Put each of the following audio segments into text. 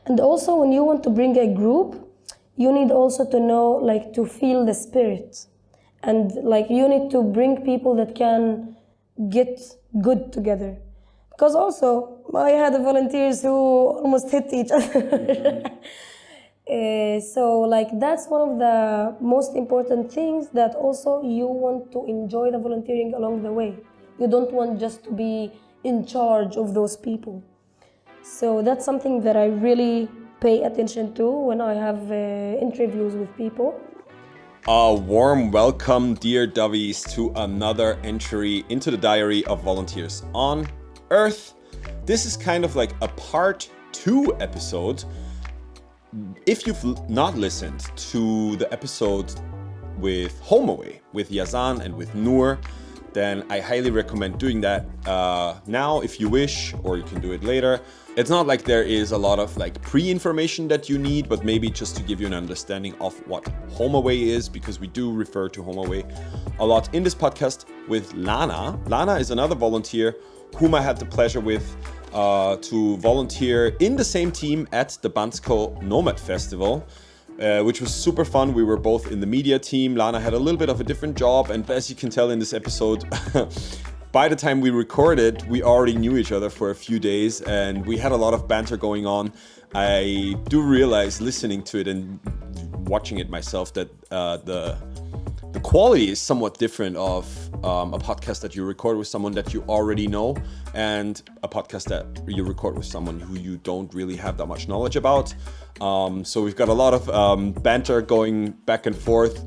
And also when you want to bring a group, you need also to know, like, to feel the spirit. And like you need to bring people that can get good together. Because also, I had volunteers who almost hit each other. So like that's one of the most important things, that also you want to enjoy the volunteering along the way. You don't want just to be in charge of those people. So that's something that I really pay attention to when I have interviews with people. A warm welcome, dear Dovies, to another entry into the Diary of Volunteers on Earth. This is kind of like a part 2 episode. If you've not listened to the episode with HomeAwe, with Yazan and with Noor, then I highly recommend doing that now if you wish, or you can do it later. It's not like there is a lot of like pre-information that you need, but maybe just to give you an understanding of what HomeAwe is, because we do refer to HomeAwe a lot in this podcast with Lana. Lana is another volunteer whom I had the pleasure with to volunteer in the same team at the Bansko Nomad Festival, which was super fun. We were both in the media team. Lana had a little bit of a different job, and as you can tell in this episode, by the time we recorded, we already knew each other for a few days, and we had a lot of banter going on. I do realize, listening to it and watching it myself, that the quality is somewhat different of a podcast that you record with someone that you already know, and a podcast that you record with someone who you don't really have that much knowledge about. So we've got a lot of banter going back and forth.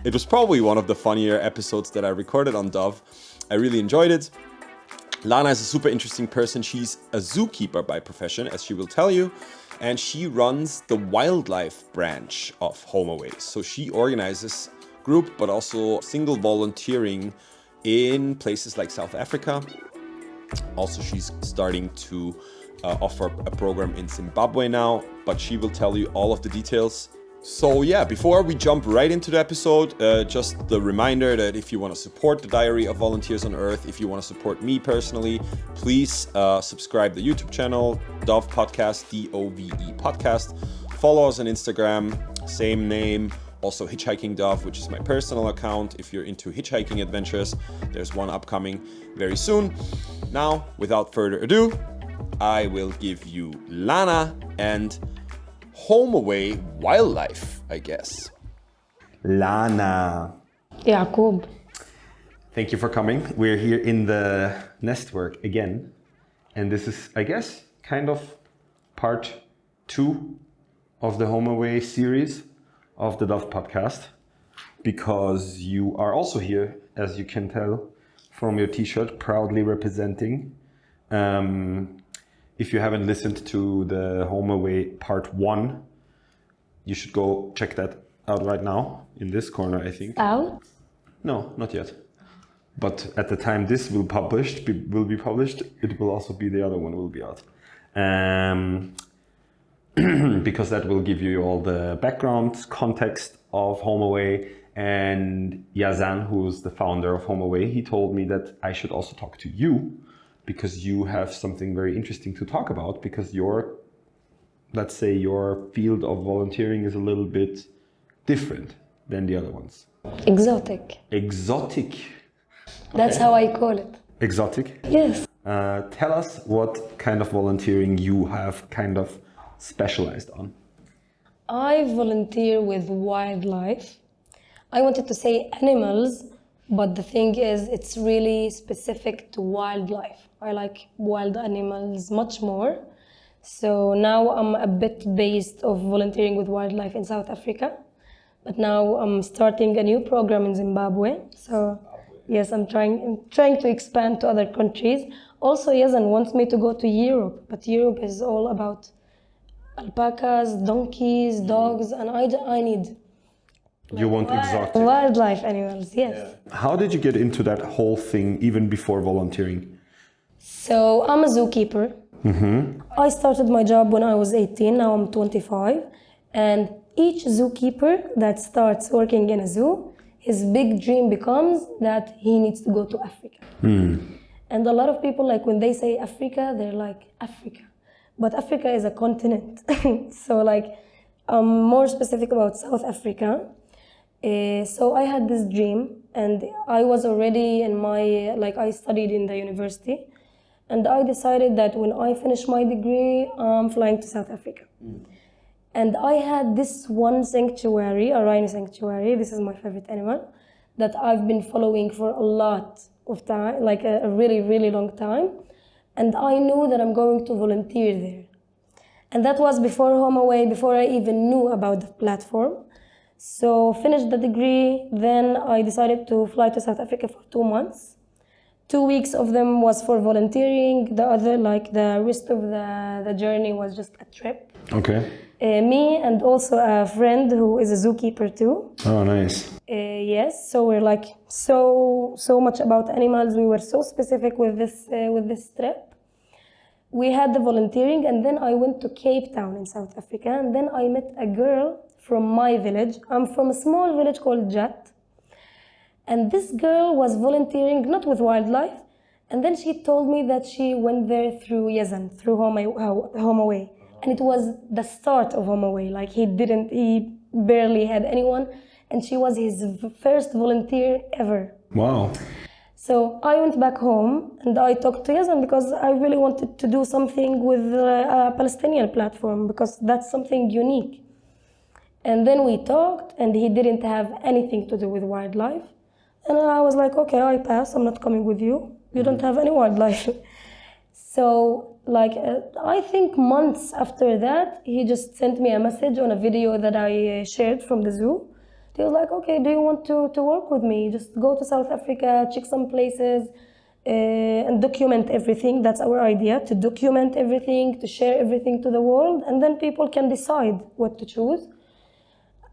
It was probably one of the funnier episodes that I recorded on Dove. I really enjoyed it. Lana is a super interesting person. She's a zookeeper by profession, as she will tell you, and she runs the wildlife branch of HomeAwe. So she organizes group, but also single volunteering in places like South Africa. Also, she's starting to offer a program in Zimbabwe now, but she will tell you all of the details. So yeah, before we jump right into the episode, just the reminder that if you want to support the Diary of Volunteers on Earth, if you want to support me personally, please subscribe the YouTube channel, Dove Podcast, DOVE Podcast. Follow us on Instagram, same name. Also Hitchhiking Dove, which is my personal account. If you're into hitchhiking adventures, there's one upcoming very soon. Now, without further ado, I will give you Lana and HomeAwe wildlife, I guess. Lana. Jakob. Thank you for coming. We're here in the Nestwork again. And this is, I guess, kind of part 2 of the HomeAwe series of the Dove podcast, because you are also here, as you can tell from your t-shirt, proudly representing. If you haven't listened to the HomeAwe part 1, you should go check that out right now in this corner, I think. Out? No, not yet. But at the time this will be published, it will also be, the other one will be out. Because that will give you all the background, context of HomeAwe. And Yazan, who's the founder of HomeAwe, he told me that I should also talk to you, because you have something very interesting to talk about, because your, let's say, your field of volunteering is a little bit different than the other ones. Exotic. Exotic. That's how I call it. Exotic? Yes. Tell us what kind of volunteering you have kind of specialized on. I volunteer with wildlife. I wanted to say animals, but the thing is, it's really specific to wildlife. I like wild animals much more. So now I'm a bit based of volunteering with wildlife in South Africa. But now I'm starting a new program in Zimbabwe. So yes, I'm trying to expand to other countries. Also, Yazan wants me to go to Europe, but Europe is all about alpacas, donkeys, dogs, and I need You want exotic. Wildlife animals, yes. Yeah. How did you get into that whole thing even before volunteering? So I'm a zookeeper. Mm-hmm. I started my job when I was 18, now I'm 25. And each zookeeper that starts working in a zoo, his big dream becomes that he needs to go to Africa. And a lot of people, like when they say Africa, they're like, Africa. but Africa is a continent. So like, I'm more specific about South Africa. So I had this dream, and I was already in my, like I studied in the university, and I decided that when I finish my degree, I'm flying to South Africa. And I had this one sanctuary, a rhino sanctuary, this is my favorite animal, that I've been following for a lot of time, like a really, really long time. And I knew that I'm going to volunteer there. And that was before HomeAwe, before I even knew about the platform. So finished the degree, then I decided to fly to South Africa for 2 months. 2 weeks of them was for volunteering. The other, like the rest of the journey was just a trip. Okay. Me and also a friend who is a zookeeper too. Oh, nice. Yes, so we're like so much about animals. We were so specific with this trip. We had the volunteering, and then I went to Cape Town in South Africa, and then I met a girl from my village. I'm from a small village called Jat, and this girl was volunteering not with wildlife, and then she told me that she went there through Yazan, through HomeAwe. And it was the start of HomeAwe. Like he barely had anyone, and she was his first volunteer ever. Wow. So I went back home and I talked to Yazan because I really wanted to do something with a Palestinian platform, because that's something unique. And then we talked, and he didn't have anything to do with wildlife. And I was like, okay, I pass, I'm not coming with you. You don't have any wildlife. So like, I think months after that, he just sent me a message on a video that I shared from the zoo. He was like, okay, do you want to work with me? Just go to South Africa, check some places, and document everything. That's our idea, to document everything, to share everything to the world, and then people can decide what to choose.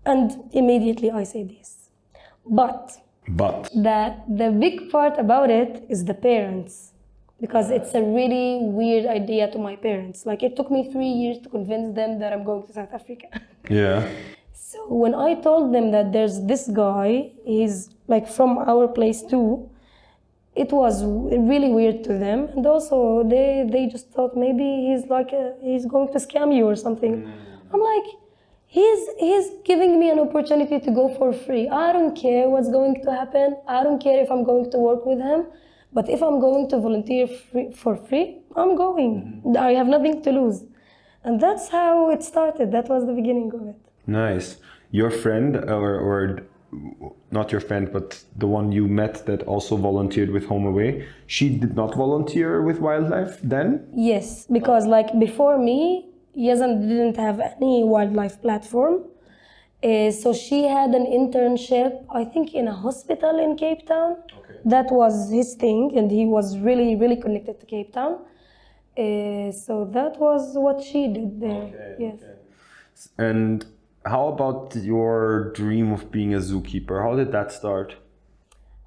And immediately I said yes. But the big part about it is the parents, because it's a really weird idea to my parents. Like, it took me 3 years to convince them that I'm going to South Africa. Yeah. So when I told them that there's this guy, he's like from our place too, it was really weird to them. And also they just thought maybe he's going to scam you or something. I'm like, he's giving me an opportunity to go for free. I don't care what's going to happen. I don't care if I'm going to work with him. But if I'm going to volunteer for free, I'm going. I have nothing to lose. And that's how it started. That was the beginning of it. Nice. Your friend, or not your friend, but the one you met that also volunteered with HomeAwe, she did not volunteer with wildlife then? Yes, because like before me, Yazan didn't have any wildlife platform. So she had an internship, I think, in a hospital in Cape Town. Okay. That was his thing, and he was really, really connected to Cape Town. So that was what she did there. Okay, yes. Okay. And how about your dream of being a zookeeper? How did that start?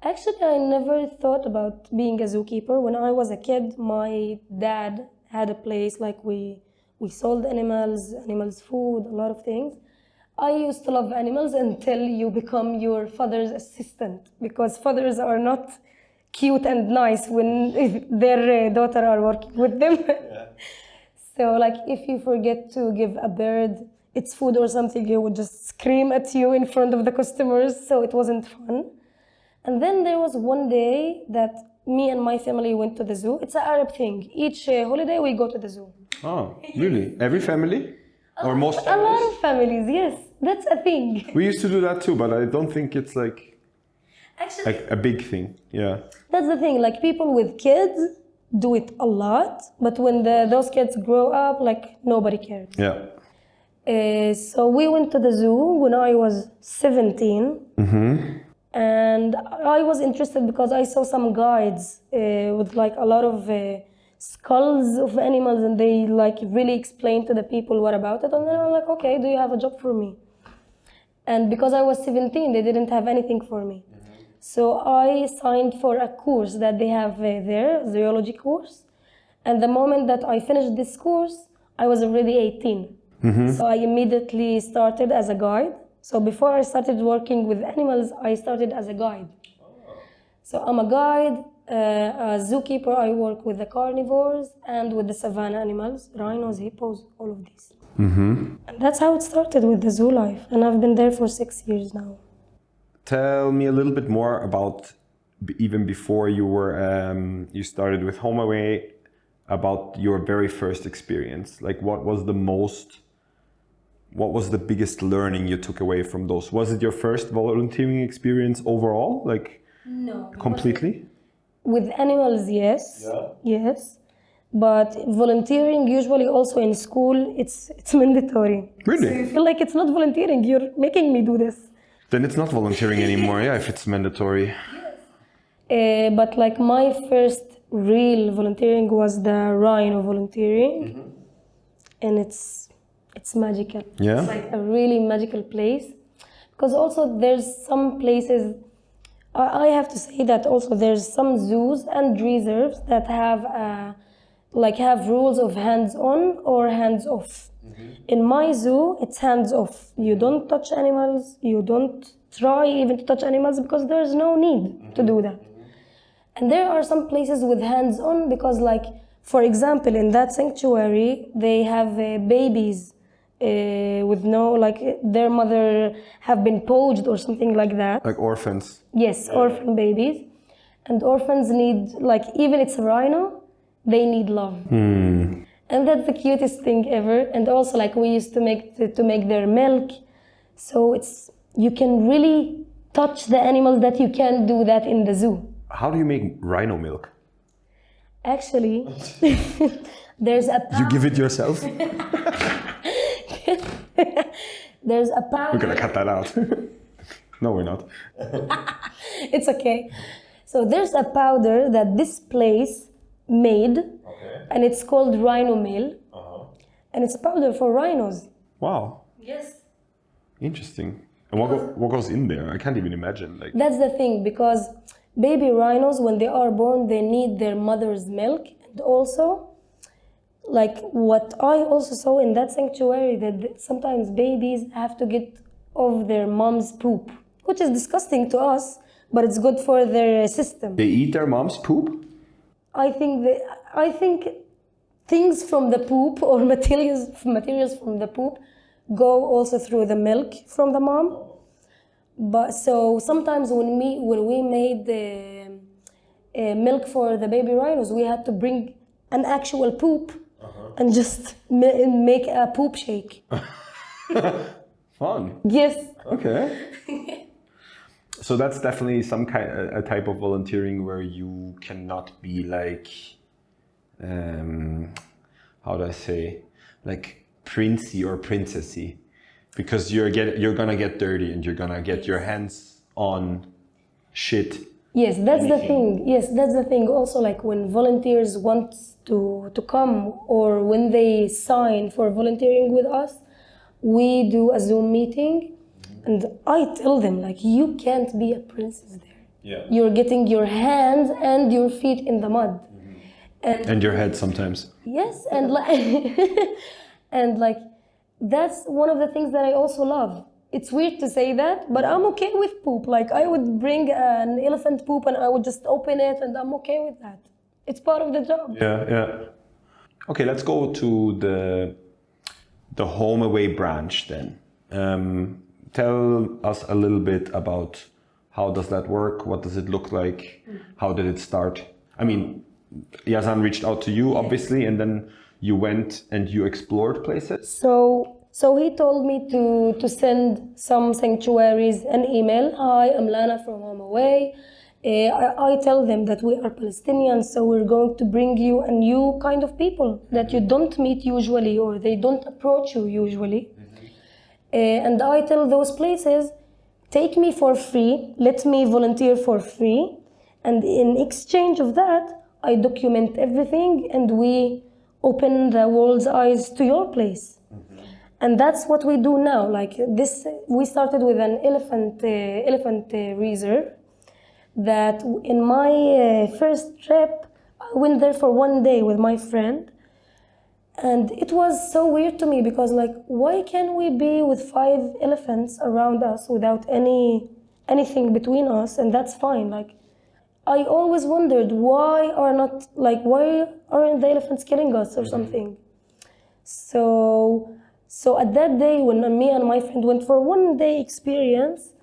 Actually, I never thought about being a zookeeper. When I was a kid, my dad had a place, like we sold animals food, a lot of things. I used to love animals until you become your father's assistant, because fathers are not cute and nice when their daughter are working with them. Yeah. So like, if you forget to give a bird its food or something, he would just scream at you in front of the customers, so it wasn't fun. And then there was one day that me and my family went to the zoo. It's an Arab thing. Each holiday we go to the zoo. Oh, really? Every family? Or most families? A lot of families, yes. That's a thing. We used to do that too, but I don't think it's like a big thing. Yeah. That's the thing. Like, people with kids do it a lot, but when those kids grow up, like, nobody cares. Yeah. So we went to the zoo when I was 17. Mm-hmm. And I was interested because I saw some guides with like a lot of skulls of animals, and they like really explained to the people what about it. And then I'm like, okay, do you have a job for me? And because I was 17, they didn't have anything for me. Mm-hmm. So I signed for a course that they have there, a zoology course. And the moment that I finished this course, I was already 18. Mm-hmm. So I immediately started as a guide. So before I started working with animals, I started as a guide. Oh. So I'm a guide, A zookeeper, I work with the carnivores and with the savanna animals, rhinos, hippos, all of these. And that's how it started with the zoo life. And I've been there for 6 years now. Tell me a little bit more about even before you were you started with HomeAwe, about your very first experience. Like, what was the biggest learning you took away from those? Was it your first volunteering experience overall, like No. completely? With animals, yes. Yes. But volunteering, usually also in school, it's mandatory. Really? So you feel like it's not volunteering, you're making me do this. Then it's not volunteering anymore, yeah, if it's mandatory. But like my first real volunteering was the rhino volunteering. And it's magical. Yeah? It's like a really magical place. Because also there's some places, I have to say that also there's some zoos and reserves that have rules of hands-on or hands-off. In my zoo, it's hands-off. You don't touch animals, you don't try even to touch animals because there's no need to do that. And there are some places with hands-on because, like, for example, in that sanctuary, they have babies with no, like, their mother have been poached or something like that. Like orphans. Yes, orphan babies. And orphans need, like, even it's a rhino, they need love. And that's the cutest thing ever. And also, like, we used to make their milk. So you can really touch the animals that you can't do that in the zoo. How do you make rhino milk? Actually, there's a You give it yourself? there's a We're powder. gonna cut that out. No, we're not. It's okay. So there's a powder that this place made, and it's called rhino meal, and it's a powder for rhinos. Wow, Yes. interesting. And what goes in there? I can't even imagine. Like, That's the thing, because baby rhinos, when they are born, they need their mother's milk. And also, like what I also saw in that sanctuary, that sometimes babies have to get off their mom's poop, which is disgusting to us, but it's good for their system. they eat their mom's poop? I think things from the poop or materials from the poop go also through the milk from the mom. But so sometimes when we made the milk for the baby rhinos, we had to bring an actual poop and just make a poop shake. Fun. Yes. Okay. So that's definitely a type of volunteering where you cannot be like, how do I say, like princey or princessy, because you're gonna get dirty and you're gonna get your hands on shit. Yes, that's the thing. Yes, that's the thing. Also, like when volunteers want to come or when they sign for volunteering with us, we do a Zoom meeting. And I tell them, like, you can't be a princess there. Yeah. You're getting your hands and your feet in the mud. And your head sometimes. Yes, and like that's one of the things that I also love. It's weird to say that, but I'm okay with poop. Like I would bring an elephant poop and I would just open it and I'm okay with that. It's part of the job. Yeah. Okay, let's go to the HomeAwe branch then. Tell us a little bit about how does that work? What does it look like? How did it start? I mean, Yazan reached out to you, obviously, and then you went and you explored places. So he told me to send some sanctuaries an email. Hi, I'm Lana from HomeAwe. I tell them that we are Palestinians, so we're going to bring you a new kind of people that you don't meet usually or they don't approach you usually. And I tell those places, take me for free, let me volunteer for free, and in exchange of that, I document everything and we open the world's eyes to your place. And that's what we do now. Like this, we started with an elephant reserve that in my first trip, I went there for 1 day with my friend. And it was so weird to me because, like, why can't we be with 5 elephants around us without anything between us? And that's fine. Like, I always wondered why aren't the elephants killing us or something. So at that day when me and my friend went for one day experience,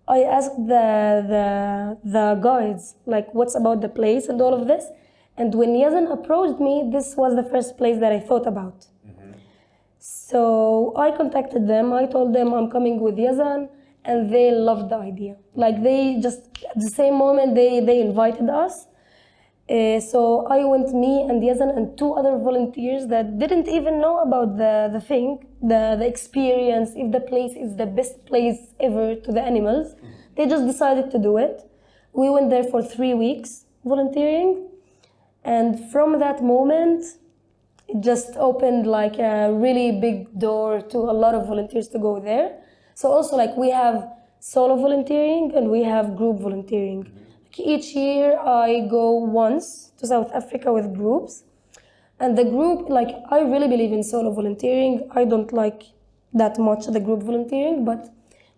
I asked the guides like what's about the place and all of this. And when Yazan approached me, this was the first place that I thought about. So I contacted them. I told them I'm coming with Yazan, and they loved the idea. Like they just at the same moment they invited us. So I went, me and Yazan and 2 other volunteers that didn't even know about the thing, the experience, if the place is the best place ever to the animals. They just decided to do it. We went there for 3 weeks volunteering. And from that moment, it just opened like a really big door to a lot of volunteers to go there. So also like we have solo volunteering and we have group volunteering. Each year I go once to South Africa with groups. And the group, like I really believe in solo volunteering. I don't like that much the group volunteering, but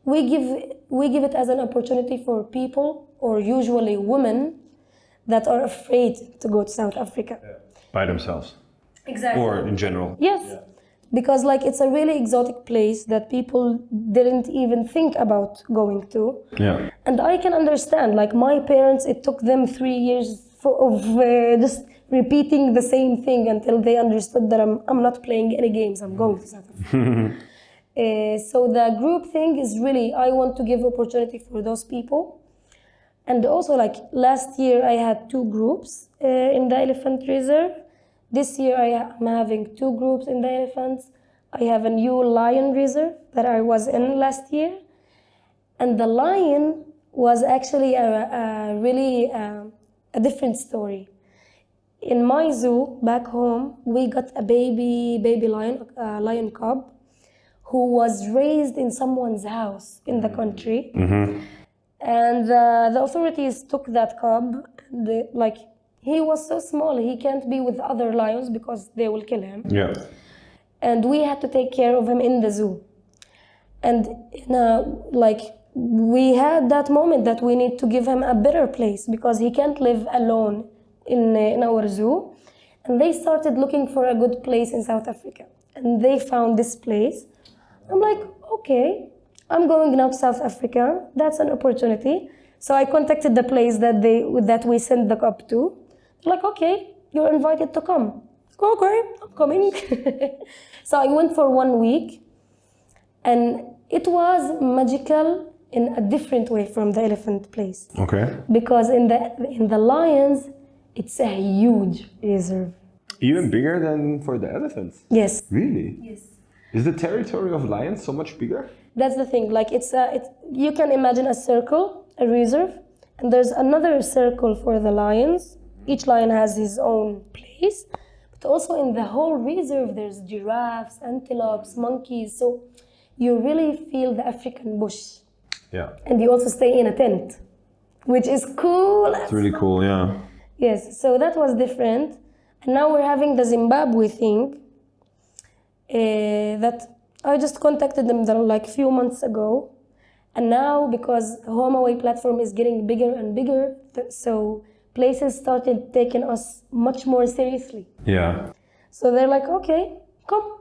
we give it as an opportunity for people, or usually women, that are afraid to go to South Africa. By themselves. Exactly. Or in general. Yes. Yeah. Because like it's a really exotic place that people didn't even think about going to. Yeah. And I can understand, like my parents, it took them 3 years of just repeating the same thing until they understood that I'm not playing any games, I'm going to South Africa. So the group thing is really, I want to give opportunity for those people. And also like last year I had 2 groups in the elephant reserve. This year I am having 2 groups in the elephants. I have a new lion reserve that I was in last year. And the lion was actually a really different story. In my zoo back home, we got a baby lion, a lion cub, who was raised in someone's house in the country. And the authorities took that cub, and he was so small, he can't be with other lions because they will kill him. Yeah. And we had to take care of him in the zoo. And we had that moment that we need to give him a better place because he can't live alone in our zoo. And they started looking for a good place in South Africa. And they found this place. I'm like, okay, I'm going now to South Africa. That's an opportunity. So I contacted the place that we sent the cub to. They're like, okay, you're invited to come. Okay, I'm coming. So I went for 1 week, and it was magical in a different way from the elephant place. Okay. Because in the lions, it's a huge reserve. Even bigger than for the elephants? Yes. Really? Yes. Is the territory of lions so much bigger? That's the thing. Like you can imagine a circle, a reserve, and there's another circle for the lions. Each lion has his own place. But also in the whole reserve, there's giraffes, antelopes, monkeys. So you really feel the African bush. Yeah. And you also stay in a tent, which is cool. It's really cool, yeah. Yes, so that was different. And now we're having the Zimbabwe thing that I just contacted them like a few months ago. And now, because HomeAwe platform is getting bigger and bigger, so places started taking us much more seriously. Yeah. So they're like, okay, come.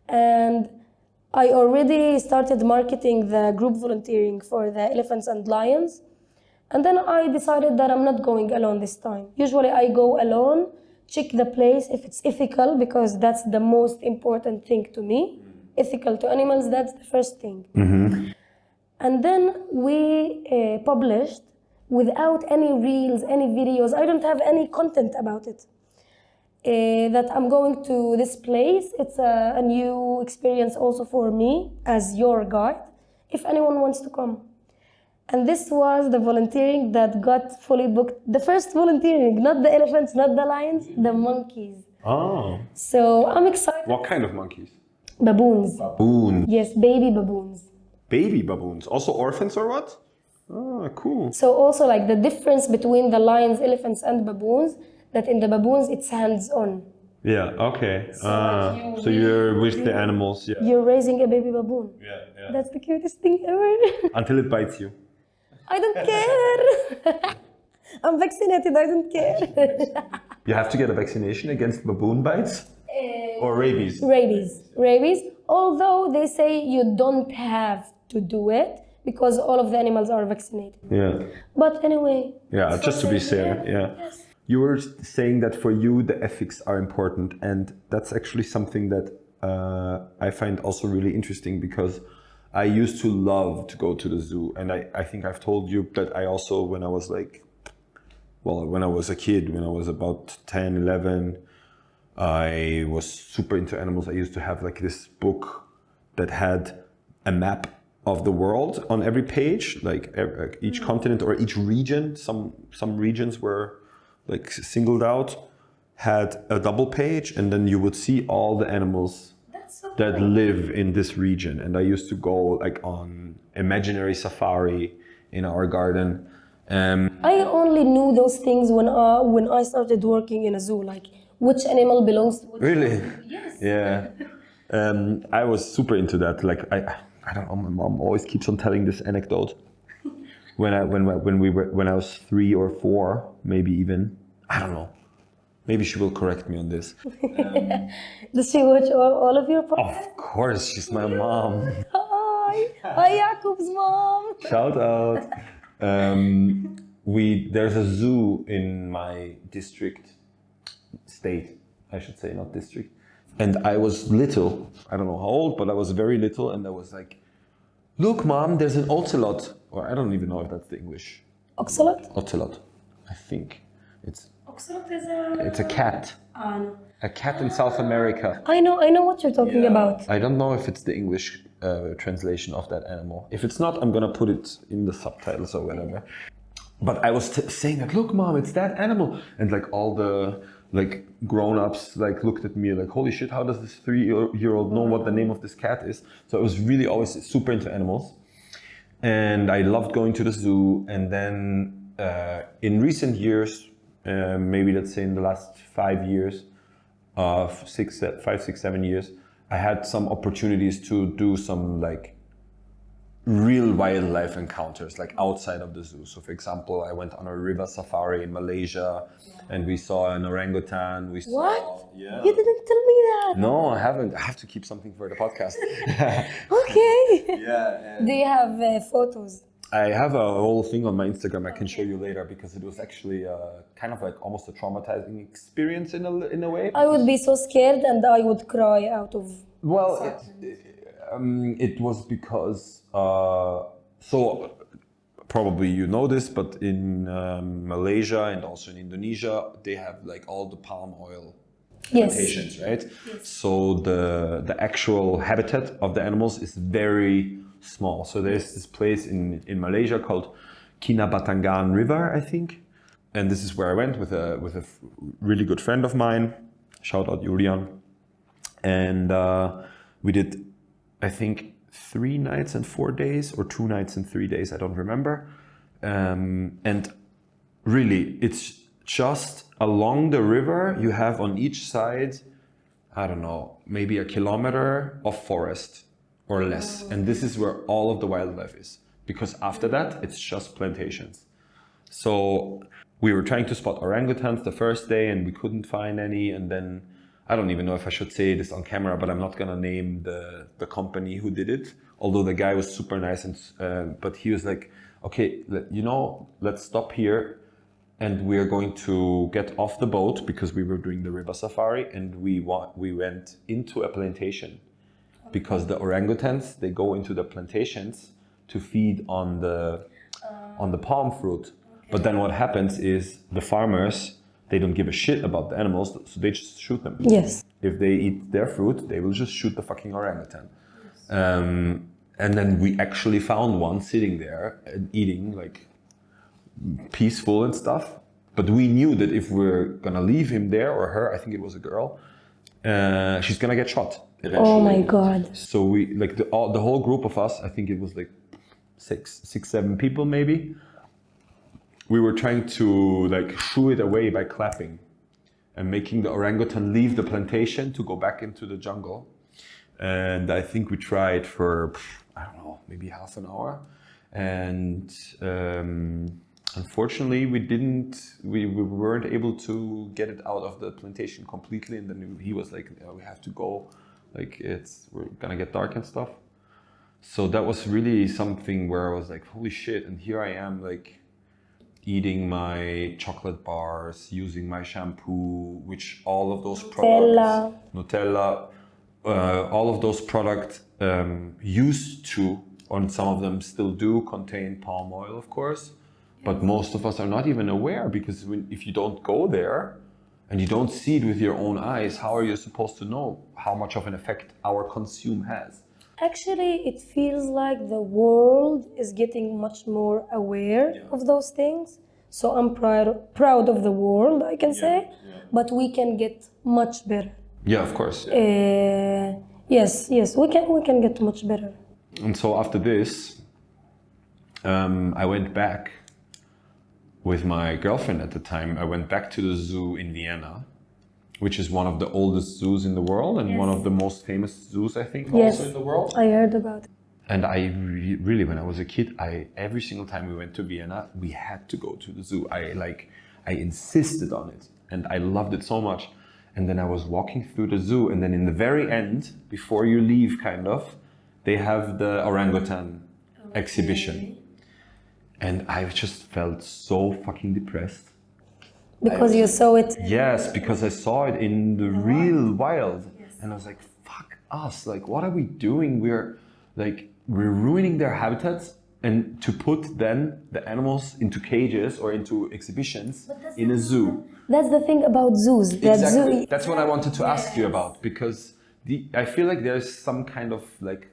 And I already started marketing the group volunteering for the elephants and lions. And then I decided that I'm not going alone this time. Usually I go alone, check the place if it's ethical, because that's the most important thing to me. Ethical to animals, that's the first thing. Mm-hmm. And then we published without any reels, any videos. I don't have any content about it. That I'm going to this place. It's a new experience also for me as your guide, if anyone wants to come. And this was the volunteering that got fully booked. The first volunteering, not the elephants, not the lions, the monkeys. Oh. So I'm excited. What kind of monkeys? Baboons. Baboons. Yes, baby baboons. Baby baboons. Also orphans or what? Oh, cool. So also like the difference between the lions, elephants, and baboons, that in the baboons it's hands-on. Yeah, okay. So you're with the animals, yeah. You're raising a baby baboon. Yeah. That's the cutest thing ever. Until it bites you. I don't care. I'm vaccinated, I don't care. You have to get a vaccination against baboon bites or rabies. Rabies. Although they say you don't have to do it because all of the animals are vaccinated. Yeah. But anyway. Yeah, just to be fair. Yeah. Yes. You were saying that for you the ethics are important, and that's actually something that I find also really interesting, because I used to love to go to the zoo, and I think I've told you that I also, when I was a kid, when I was about 10, 11, I was super into animals. I used to have like this book that had a map of the world on every page, like each continent or each region. Some regions were like singled out, had a double page, and then you would see all the animals that live in this region. And I used to go like on imaginary safari in our garden. I only knew those things when I started working in a zoo, like which animal belongs to which. Really? Yes. Yeah. I was super into that. Like I don't know. My mom always keeps on telling this anecdote. When I was 3 or 4, maybe even, I don't know. Maybe she will correct me on this. Does she watch all of your podcasts? Of course, she's my mom. Hi, Jakob's mom. Shout out. There's a zoo in my state, I should say, not district. And I was little, I don't know how old, but I was very little, and I was like, look, Mom, there's an ocelot. Or I don't even know if that's the English. Ocelot? Ocelot, I think. Ocelot is It's a cat. no. A cat in South America. I know what you're talking about. I don't know if it's the English translation of that animal. If it's not, I'm gonna put it in the subtitles or whatever. But I was saying that, look, Mom, it's that animal. And like all the like grown-ups like looked at me like, holy shit, how does this 3-year-old know what the name of this cat is? So I was really always super into animals. And I loved going to the zoo. And then in recent years, maybe let's say in the last 5 years, 5, 6, 7 years, I had some opportunities to do some like real wildlife encounters, like outside of the zoo. So for example, I went on a river safari in Malaysia, and we saw an orangutan. What? Yeah. You didn't tell me that. No, I haven't. I have to keep something for the podcast. Okay. Yeah. Do you have photos? I have a whole thing on my Instagram I can show you later, because it was actually kind of like almost a traumatizing experience in a way. I would be so scared and I would cry out of. Well, it was because, so probably you know this, but in Malaysia and also in Indonesia, they have like all the palm oil plantations, right? Yes. So the actual habitat of the animals is very small. So there's this place in Malaysia called Kinabatangan River, I think. And this is where I went with a really good friend of mine. Shout out Julian. And we did, I think, 3 nights and 4 days, or 2 nights and 3 days, I don't remember. And really, it's just along the river, you have on each side, I don't know, maybe a kilometer of forest or less. And this is where all of the wildlife is, because after that, it's just plantations. So we were trying to spot orangutans the first day and we couldn't find any. And then, I don't even know if I should say this on camera, but I'm not gonna name the company who did it. Although the guy was super nice, and but he was like, okay, let's stop here, and we are going to get off the boat, because we were doing the river safari, and we went into a plantation, because the orangutans, they go into the plantations to feed on the palm fruit. Okay. But then what happens is the farmers, they don't give a shit about the animals, so they just shoot them. Yes. If they eat their fruit, they will just shoot the fucking orangutan. Yes. And then we actually found one sitting there and eating, like, peaceful and stuff. But we knew that if we're gonna leave him there, or her, I think it was a girl, she's gonna get shot eventually. Oh my God. So we, like, the whole group of us, I think it was like 6, 7 people maybe, we were trying to like shoo it away by clapping and making the orangutan leave the plantation to go back into the jungle. And I think we tried for, I don't know, maybe half an hour. And unfortunately, we weren't able to get it out of the plantation completely. And then he was like, we have to go, like we're gonna get dark and stuff. So that was really something where I was like, holy shit. And here I am, like eating my chocolate bars, using my shampoo, which all of those products, Nutella, all of those products used to, and some of them still do contain palm oil, of course. But most of us are not even aware, because if you don't go there and you don't see it with your own eyes, how are you supposed to know how much of an effect our consume has? Actually, it feels like the world is getting much more aware of those things. So I'm proud of the world, I can say, but we can get much better. Yeah, of course. Yes, we can get much better. And so after this, I went back with my girlfriend at the time. I went back to the zoo in Vienna, which is one of the oldest zoos in the world and one of the most famous zoos, I think, also in the world. I heard about it. And I really, when I was a kid, every single time we went to Vienna, we had to go to the zoo. I insisted on it, and I loved it so much. And then I was walking through the zoo, and then in the very end, before you leave, kind of, they have the orangutan exhibition. And I just felt so fucking depressed. Because you saw it? Yes, because I saw it in the real wild. Yes. And I was like, fuck us, like what are we doing? We're ruining their habitats, and to put then the animals into cages or into exhibitions in a zoo. That's the thing about zoos. Exactly. That's what I wanted to ask you about, because I feel like there's some kind of like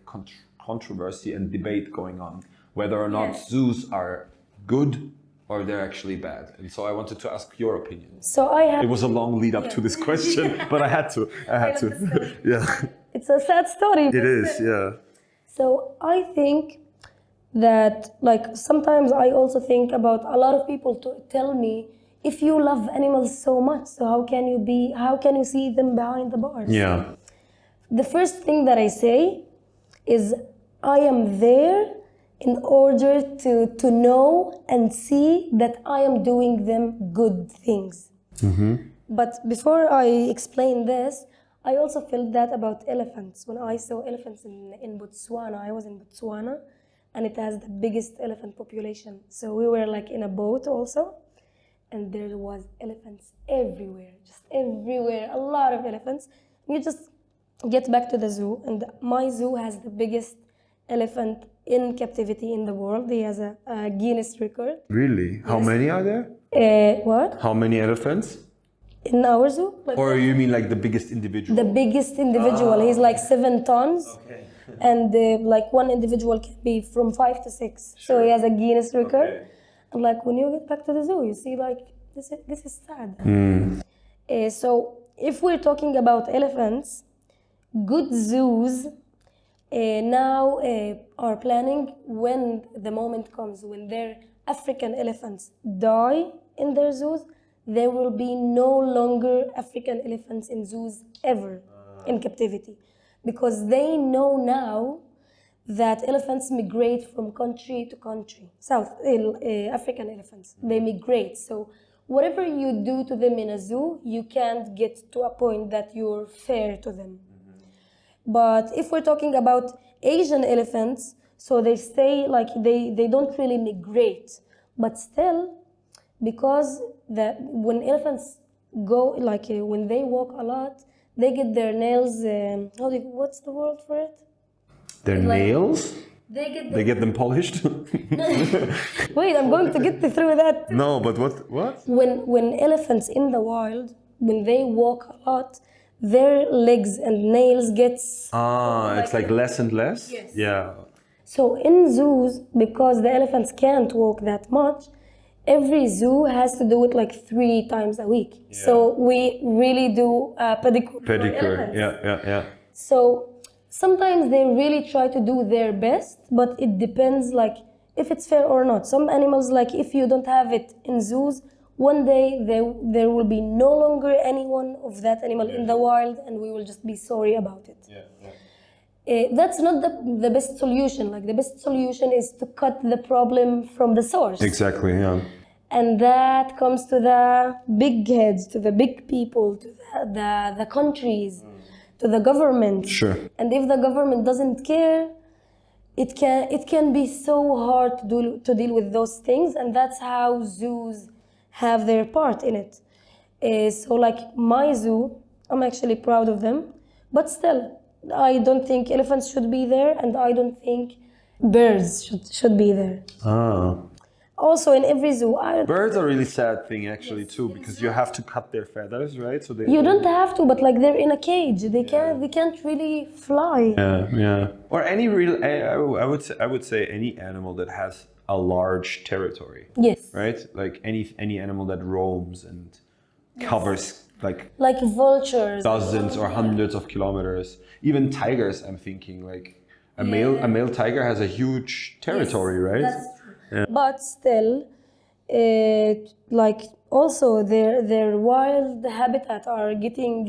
controversy and debate going on whether or not zoos are good or they're actually bad. And so I wanted to ask your opinion. It was a long lead up to this question, but I had to. Yeah. It's a sad story. It is, yeah. So I think that, like, sometimes I also think about a lot of people to tell me, if you love animals so much, so how can you see them behind the bars? Yeah. The first thing that I say is I am there in order to know and see that I am doing them good things. Mm-hmm. But before I explain this, I also felt that about elephants. When I saw elephants in Botswana, I was in Botswana, and it has the biggest elephant population. So we were like in a boat also, and there was elephants everywhere, just everywhere, a lot of elephants. You just get back to the zoo, and my zoo has the biggest elephant in captivity in the world. He has a Guinness record. Really? How many are there? What? How many elephants? In our zoo? Or you mean like the biggest individual? The biggest individual. He's like 7 tons. Okay. And like one individual can be from 5 to 6. Sure. So he has a Guinness record. Okay. And like when you get back to the zoo, you see like this is sad. So if we're talking about elephants, good zoos now are planning, when the moment comes when their African elephants die in their zoos, there will be no longer African elephants in zoos ever in captivity, because they know now that elephants migrate from country to country. African elephants, they migrate. So whatever you do to them in a zoo, you can't get to a point that you're fair to them. But if we're talking about Asian elephants, so they stay, like they don't really migrate, but still, because when elephants go, like when they walk a lot, they get their nails, what's the word for it? Their nails? They get them polished? Wait, I'm going to get through that. No, but what? When elephants in the wild, when they walk a lot, their legs and nails gets... it's like less and less? Yes. Yeah. So in zoos, because the elephants can't walk that much, every zoo has to do it like 3 times a week. Yeah. So we really do pedicure. Pedicure, yeah. So sometimes they really try to do their best, but it depends like if it's fair or not. Some animals, like if you don't have it in zoos, one day there will be no longer anyone of that animal in the wild, and we will just be sorry about it. That's not the best solution. Like the best solution is to cut the problem from the source. Exactly, yeah. And that comes to the big heads, to the big people, to the countries, to the government. Sure. And if the government doesn't care, it can be so hard to deal with those things, and that's how zoos have their part in it. So like my zoo, I'm actually proud of them, but still, I don't think elephants should be there, and I don't think birds should be there. Ah. Also, in every zoo, Birds are a really sad thing actually too, because you have to cut their feathers, right? So you don't have to, but like they're in a cage. They can't really fly. Yeah. Or any real, I would say any animal that has a large territory. Yes. Right? Like any animal that roams and covers like vultures. dozens or hundreds of kilometers. Even tigers, I'm thinking like a male tiger has a huge territory, right? That's true. Yeah. But still, like also their wild habitat are getting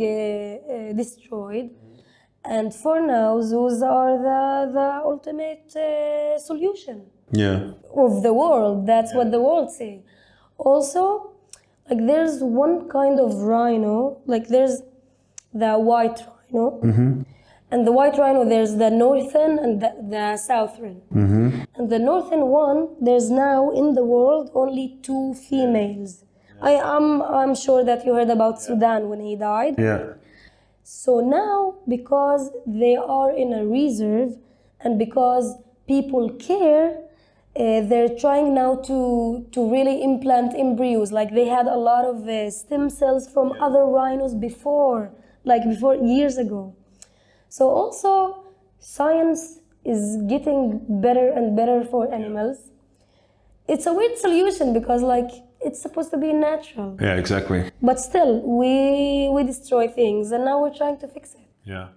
destroyed, and for now zoos are the ultimate solution of the world. That's what the world say. Also, like there's one kind of rhino, like there's the white rhino. And the white rhino, there's the northern and the southern. And the northern one, there's now in the world only 2 females. I'm sure that you heard about Sudan when he died. Yeah. So now, because they are in a reserve and because people care, they're trying now to really implant embryos. Like they had a lot of stem cells from other rhinos before years ago. So also, science is getting better and better for animals. It's a weird solution because like it's supposed to be natural. Yeah, exactly. But still, we destroy things, and now we're trying to fix it. Yeah,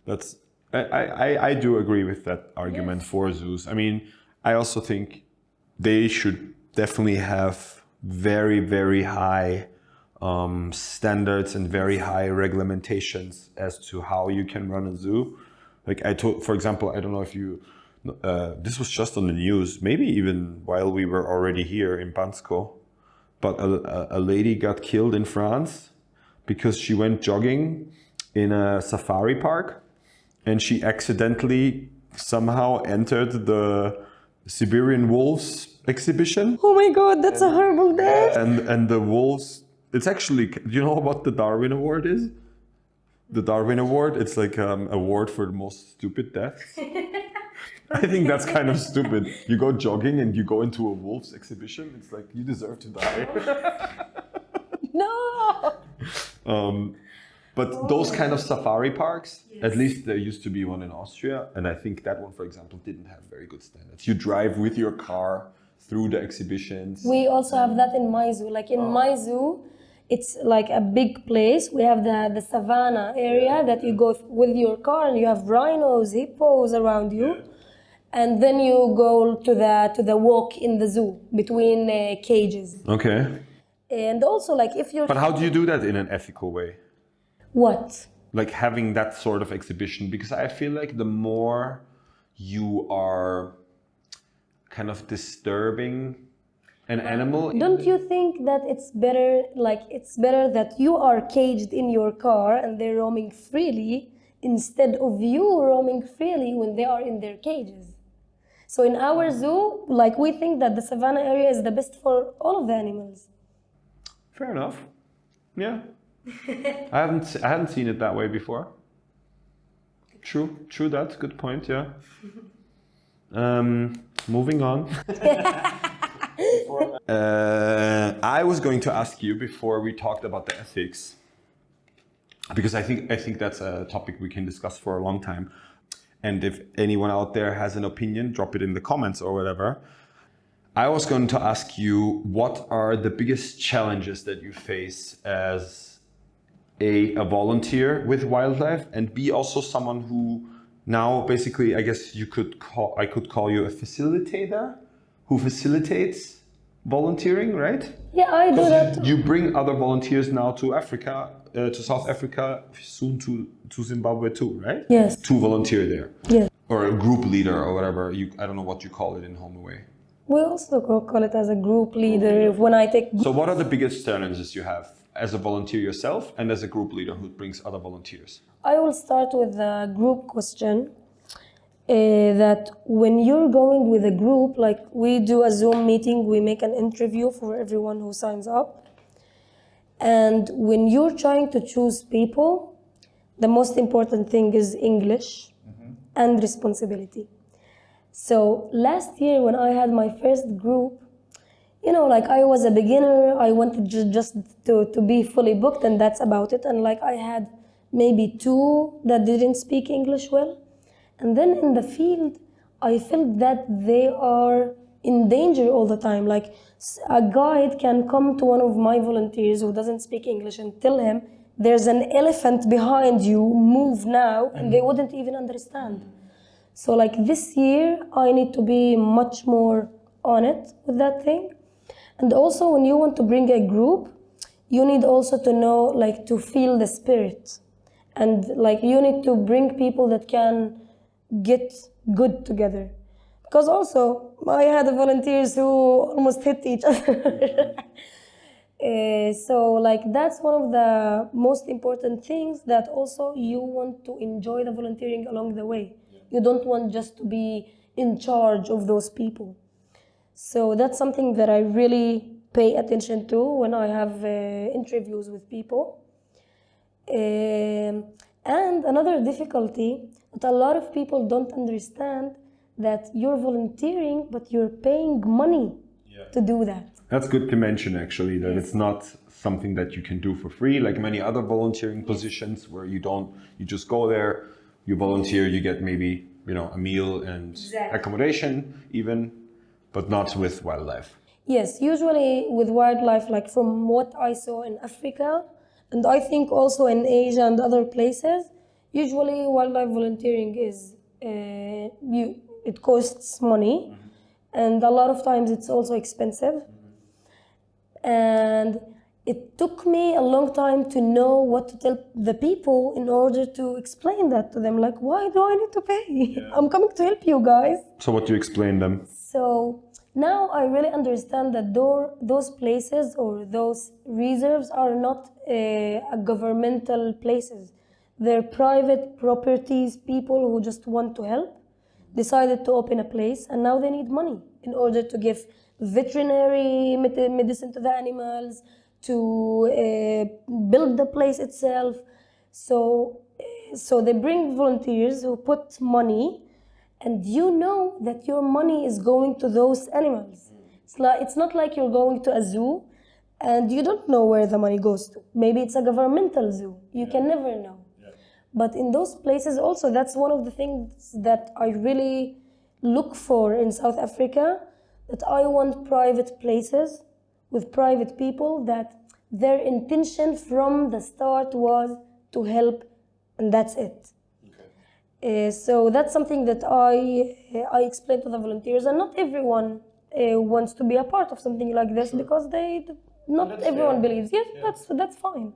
that's I do agree with that argument for zoos. I mean, I also think they should definitely have very, very high standards and very high regulations as to how you can run a zoo. Like for example, I don't know if you, this was just on the news, maybe even while we were already here in Bansko, but a lady got killed in France because she went jogging in a safari park and she accidentally somehow entered the Siberian wolves exhibition. Oh my God, that's a horrible death. And the wolves, it's actually, do you know what the Darwin Award is? The Darwin Award, it's like an award for the most stupid deaths. I think that's kind of stupid. You go jogging and you go into a wolves exhibition, it's like you deserve to die. No! But those kind of safari parks, at least there used to be one in Austria, and I think that one, for example, didn't have very good standards. You drive with your car through the exhibitions. We also have that in my zoo. Like in my zoo, it's like a big place. We have the savannah area that you go with your car and you have rhinos, hippos around you. And then you go to the walk in the zoo between cages. Okay. And also like if you're... But how do you do that in an ethical way? What? Like having that sort of exhibition, because I feel like the more you are kind of disturbing an animal. Don't you think that it's better that you are caged in your car and they're roaming freely instead of you roaming freely when they are in their cages? So in our zoo, like we think that the savannah area is the best for all of the animals. Fair enough. Yeah. I hadn't seen it that way before. True that. Good point, yeah. Moving on. I was going to ask you before we talked about the ethics, because I think that's a topic we can discuss for a long time. And if anyone out there has an opinion, drop it in the comments or whatever. I was going to ask you, what are the biggest challenges that you face as a volunteer with wildlife, and be also someone who now basically, I guess I could call you a facilitator who facilitates volunteering, right? Yeah, I do that. You bring other volunteers now to Africa, to South Africa, soon to Zimbabwe too, right? Yes. To volunteer there. Yes. Or a group leader or whatever. I don't know what you call it in HomeAwe. We also call it as a group leader when I take. So what are the biggest challenges you have as a volunteer yourself and as a group leader who brings other volunteers? I will start with the group question. That when you're going with a group, like we do a Zoom meeting, we make an interview for everyone who signs up. And when you're trying to choose people, the most important thing is English and responsibility. So last year when I had my first group, you know, like I was a beginner, I wanted just to be fully booked and that's about it. And like I had maybe 2 that didn't speak English well. And then in the field, I felt that they are in danger all the time. Like a guide can come to one of my volunteers who doesn't speak English and tell him, there's an elephant behind you, move now, and they wouldn't even understand. So like this year, I need to be much more on it with that thing. And also when you want to bring a group, you need also to know, like to feel the spirit. And like you need to bring people that can get good together. Because also, I had volunteers who almost hit each other. So like that's one of the most important things, that also you want to enjoy the volunteering along the way. You don't want just to be in charge of those people. So that's something that I really pay attention to when I have interviews with people. And another difficulty that a lot of people don't understand, that you're volunteering, but you're paying money to do that. That's good to mention, actually, that it's not something that you can do for free, like many other volunteering positions where you just go there, you volunteer, you get maybe, you know, a meal and accommodation even, but not with wildlife. Yes, usually with wildlife, like from what I saw in Africa, and I think also in Asia and other places, usually wildlife volunteering is, it costs money, and a lot of times it's also expensive. And it took me a long time to know what to tell the people in order to explain that to them. Like, why do I need to pay? I'm coming to help you guys. So what do you explain them? So now I really understand that those places or those reserves are not governmental places. They're private properties. People who just want to help decided to open a place, and now they need money in order to give veterinary medicine to the animals, to build the place itself. So they bring volunteers who put money, and you know that your money is going to those animals. It's not like you're going to a zoo and you don't know where the money goes to. Maybe it's a governmental zoo. You can never know. But in those places also, that's one of the things that I really look for in South Africa, that I want private places with private people that their intention from the start was to help, and that's it. So that's something that I explain to the volunteers, and not everyone wants to be a part of something like this, because not everyone believes. Yes, that's fine.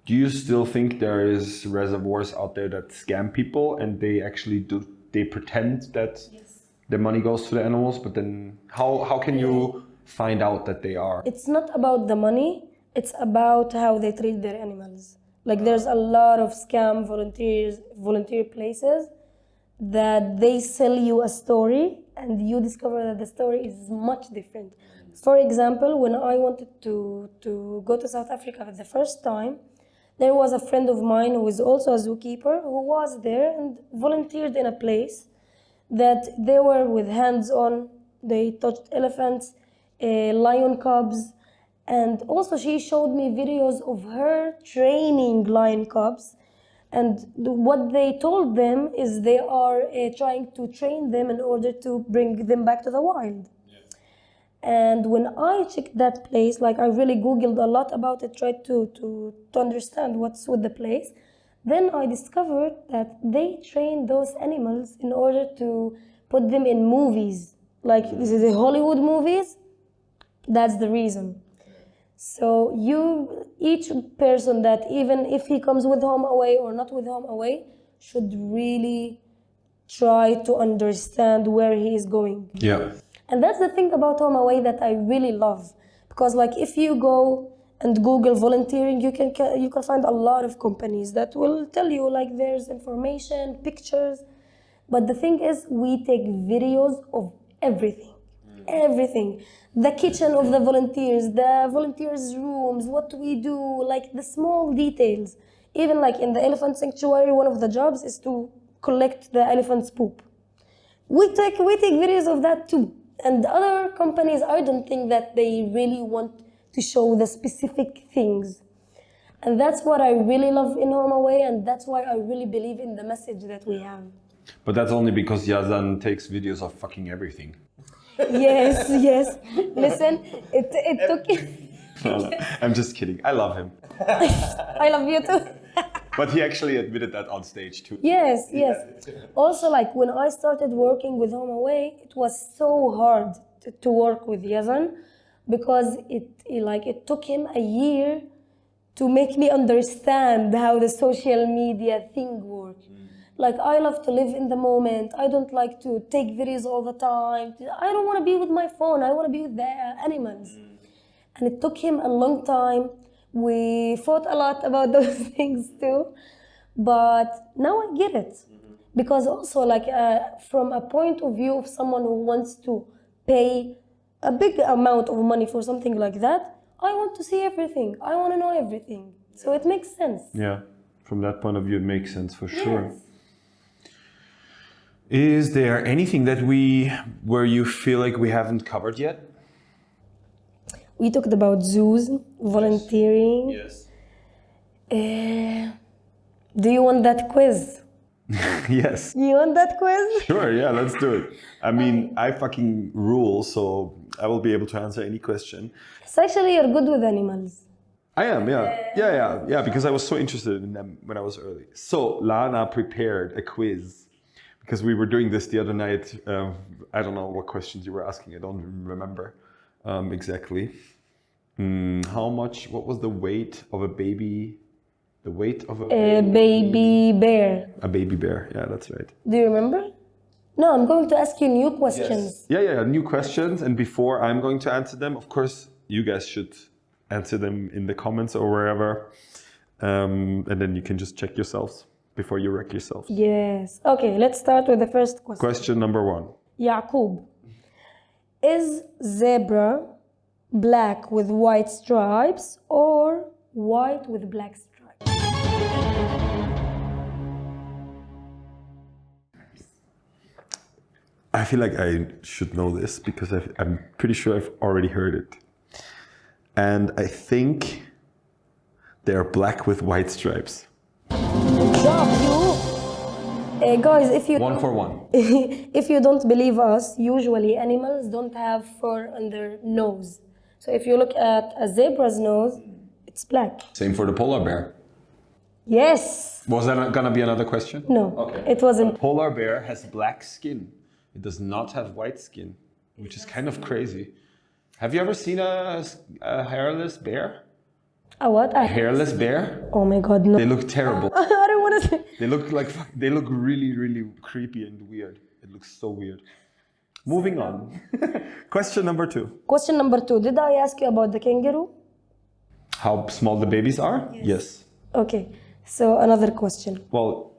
Do you still think there is reservoirs out there that scam people, and they pretend that the money goes to the animals, but then how can you find out that they are? It's not about the money, it's about how they treat their animals. Like there's a lot of scam volunteer places that they sell you a story and you discover that the story is much different. For example, when I wanted to go to South Africa for the first time, there was a friend of mine who is also a zookeeper who was there and volunteered in a place that they were with hands-on. They touched elephants, lion cubs, and also she showed me videos of her training lion cubs. And what they told them is they are trying to train them in order to bring them back to the wild. And when I checked that place, like I really Googled a lot about it, tried to understand what's with the place. Then I discovered that they train those animals in order to put them in movies. Like the Hollywood movies, that's the reason. So each person that, even if he comes with HomeAwe or not with HomeAwe, should really try to understand where he is going. Yeah. And that's the thing about HomeAwe that I really love. Because like if you go and Google volunteering, you can find a lot of companies that will tell you like there's information, pictures. But the thing is, we take videos of everything. Everything. The kitchen of the volunteers' rooms, what we do, like the small details. Even like in the elephant sanctuary, one of the jobs is to collect the elephant's poop. We take videos of that too. And other companies, I don't think that they really want to show the specific things. And that's what I really love in HomeAwe, and that's why I really believe in the message that we have. But that's only because Yazan takes videos of fucking everything. Yes. Listen, it took... No, I'm just kidding. I love him. I love you too. But he actually admitted that on stage too. Yes. Also, like when I started working with HomeAwe, it was so hard to work with Yazan because it took him a year to make me understand how the social media thing works. Like, I love to live in the moment. I don't like to take videos all the time. I don't want to be with my phone. I want to be with the animals. And it took him a long time. We fought a lot about those things too. But now I get it. Because also, like, from a point of view of someone who wants to pay a big amount of money for something like that, I want to see everything. I want to know everything. So it makes sense. Yeah, from that point of view, it makes sense for sure. Yes. Is there anything that where you feel like we haven't covered yet? We talked about zoos, volunteering. Yes. Do you want that quiz? Yes. You want that quiz? Sure, yeah, let's do it. I mean, I fucking rule, so I will be able to answer any question. So actually, you're good with animals. I am, yeah, because I was so interested in them when I was early. So Lana prepared a quiz because we were doing this the other night. I don't know what questions you were asking. I don't remember exactly. What was the weight of a baby? The weight of a baby bear. A baby bear, yeah, that's right. Do you remember? No, I'm going to ask you new questions. Yes. Yeah, new questions. And before I'm going to answer them, of course, you guys should answer them in the comments or wherever. And then you can just check yourselves before you wreck yourselves. Yes. Okay, let's start with the first question. Question number 1. Jakob, is zebra black with white stripes or white with black stripes? I feel like I should know this because I'm pretty sure I've already heard it. And I think they're black with white stripes. Good job, you. Guys, if you 1 for 1. If you don't believe us, usually animals don't have fur on their nose. So if you look at a zebra's nose, it's black. Same for the polar bear. Yes. Was that gonna be another question? No. Okay. It wasn't. A polar bear has black skin. It does not have white skin, which is kind of crazy. Have you ever seen a hairless bear? A what? A hairless bear? Oh my God, no. They look terrible. I don't want to say. They look really, really creepy and weird. It looks so weird. Moving on. Question number 2. Question number 2. Did I ask you about the kangaroo? How small the babies are? Yes. Okay. So another question. Well,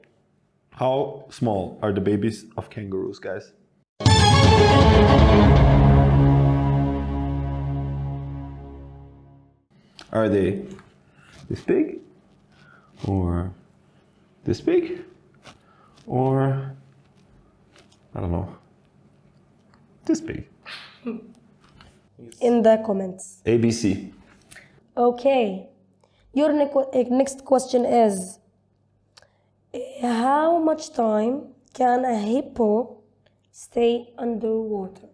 how small are the babies of kangaroos, guys? Are they this big? Or this big? Or, I don't know, this big? In the comments. ABC. Okay. Your next question is, how much time can a hippo stay underwater?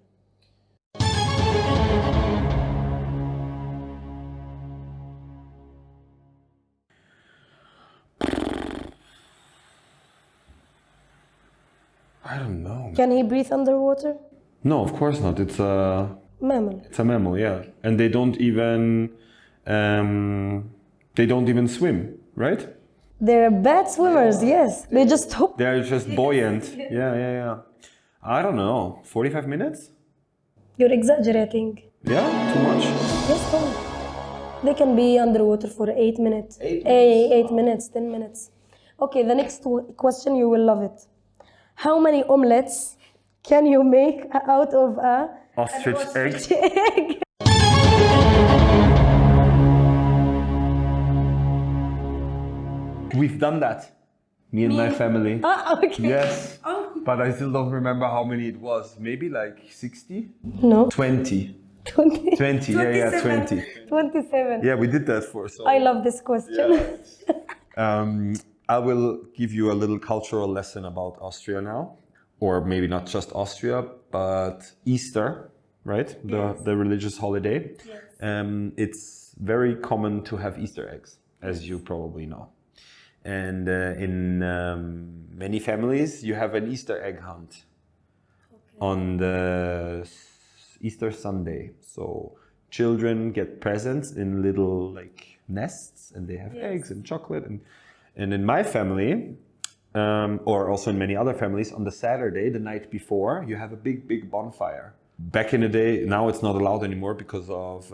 I don't know. Can he breathe underwater? No, of course not. It's a mammal. It's a mammal, yeah. And they don't even swim, right? They're bad swimmers, yes. They just hope. They're just buoyant. Yeah. I don't know. 45 minutes? You're exaggerating. Yeah, too much. Yes, Tom. They can be underwater for 8 minutes. 8 minutes, 10 minutes. Okay, the next question, you will love it. How many omelets can you make out of a Ostrich egg. egg? We've done that. Me and my family. Ah, okay. Yes. Oh. But I still don't remember how many it was. Maybe like 60? No. 20. 20. 20, yeah, 20. 27. Yeah, we did that for so. I love this question. I will give you a little cultural lesson about Austria now, or maybe not just Austria, but Easter, right? The religious holiday. Yes. It's very common to have Easter eggs, as you probably know. And in many families, you have an Easter egg hunt on the Easter Sunday. So children get presents in little like nests, and they have eggs and chocolate. And in my family, or also in many other families, on the Saturday, the night before, you have a big bonfire. Back in the day, now it's not allowed anymore because of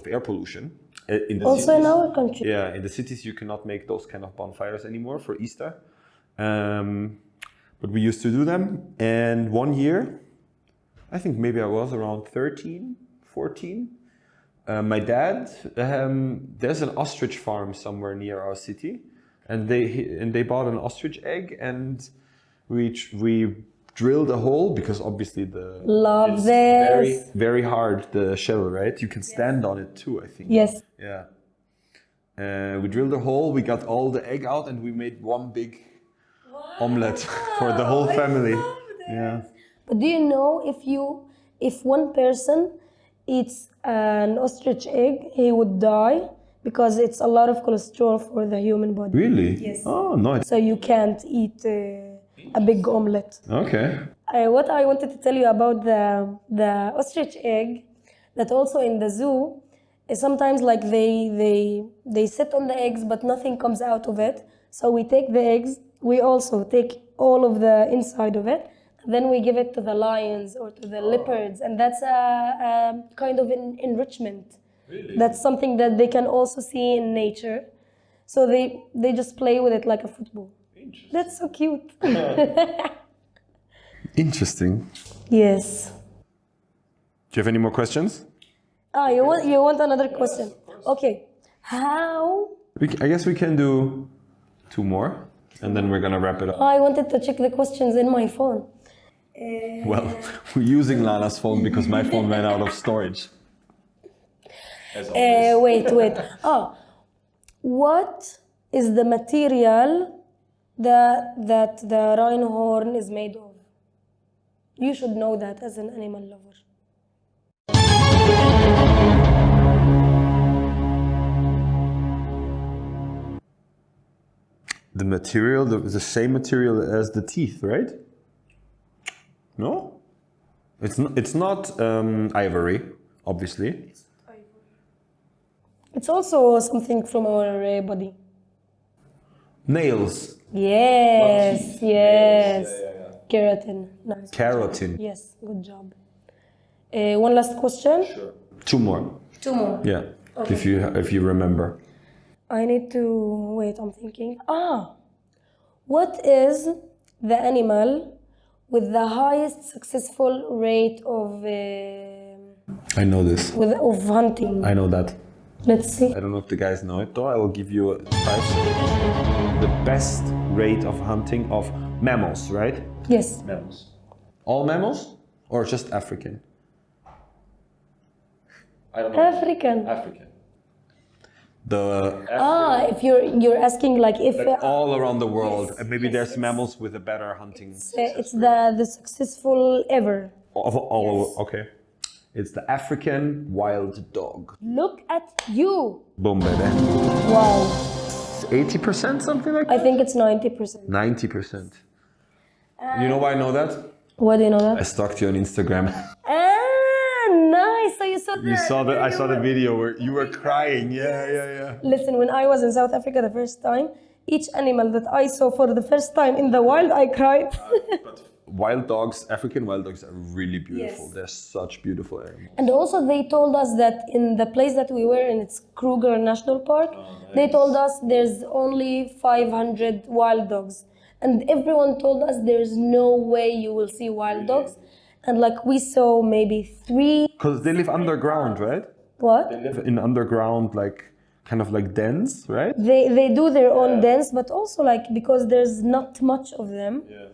air pollution. In the Also cities, in our country. yeah, in the cities you cannot make those kind of bonfires anymore for Easter. But we used to do them. And one year, I think maybe I was around 13, 14. My dad, there's an ostrich farm somewhere near our city, and they bought an ostrich egg, and we drilled a hole because obviously Love it's this. very hard, the shell, right? You can stand on it too, I think. Yes. Yeah. We drilled a hole, we got all the egg out, and we made one big omelette for the whole family. Yeah. But do you know if one person eats an ostrich egg, he would die because it's a lot of cholesterol for the human body. Really? Yes. Oh, no. So you can't eat a big omelette. Okay. What I wanted to tell you about the ostrich egg, that also in the zoo, sometimes like they sit on the eggs but nothing comes out of it. So we take the eggs, we also take all of the inside of it, then we give it to the lions or to the leopards, and that's a kind of enrichment. Really? That's something that they can also see in nature. So they just play with it like a football. That's so cute. Interesting. Yes. Do you have any more questions? Ah, you want another question? Okay. How? I guess we can do 2 more, and then we're gonna wrap it up. I wanted to check the questions in my phone. Well, we're using Lana's phone because my phone ran out of storage. Wait. What is the material that the rhino horn is made of? You should know that as an animal lover. The material, the same material as the teeth, right? No? It's not ivory, obviously. It's also something from our body. Nails. Yes. Keratin. Nice. Keratin. Yes, good job. One last question. Sure. 2 more. 2 more. Yeah. Okay. If you remember. I need to wait. I'm thinking. What is the animal with the highest successful rate of I know this. of hunting? I know that. Let's see. I don't know if the guys know it though. I will give you 5 seconds. The best rate of hunting of mammals, right? Yes. Mammals. All mammals or just African? I don't know. African. African. If you're asking like if All around the world. Yes, And maybe yes, there's yes. mammals with a better hunting. it's the successful ever. Of all, Yes. okay. It's the African wild dog. Look at you. Boom, baby. Wow. 80%, something like I that? think it's 90%. 90%. You know why I know that? Why do you know I that? stalked you on Instagram. Nice. So you saw the I saw the video where you were crying. Yeah. Listen, when I was in South Africa the first time, each animal that I saw for the first time in the wild, I cried. But wild dogs, African wild dogs are really beautiful. Yes. They're such beautiful animals. And also they told us that in the place that we were in, it's Kruger National Park, they told us there's only 500 wild dogs. And everyone told us there's no way you will see wild dogs. And like we saw maybe 3. Because they live underground, right? What? They live in underground, like kind of like dens, right? They do their own dance, but also like because there's not much of them. Yeah.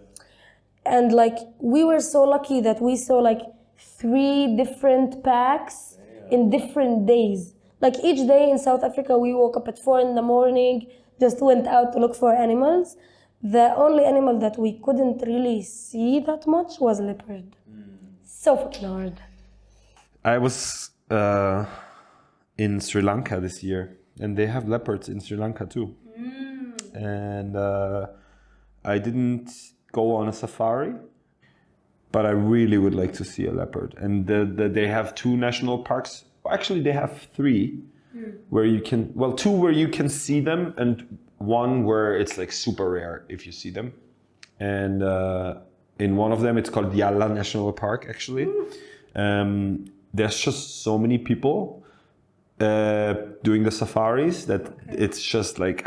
And like we were so lucky that we saw like 3 different packs in different days. Like each day in South Africa, we woke up at 4 in the morning, just went out to look for animals. The only animal that we couldn't really see that much was leopard. So fucking hard. I was in Sri Lanka this year, and they have leopards in Sri Lanka too. And I didn't go on a safari, but I really would like to see a leopard. And they have 2 national parks. Actually, they have 3 where you can, 2 where you can see them, and 1 where it's like super rare if you see them. And in one of them, it's called Yala National Park, actually. There's just so many people doing the safaris that it's just like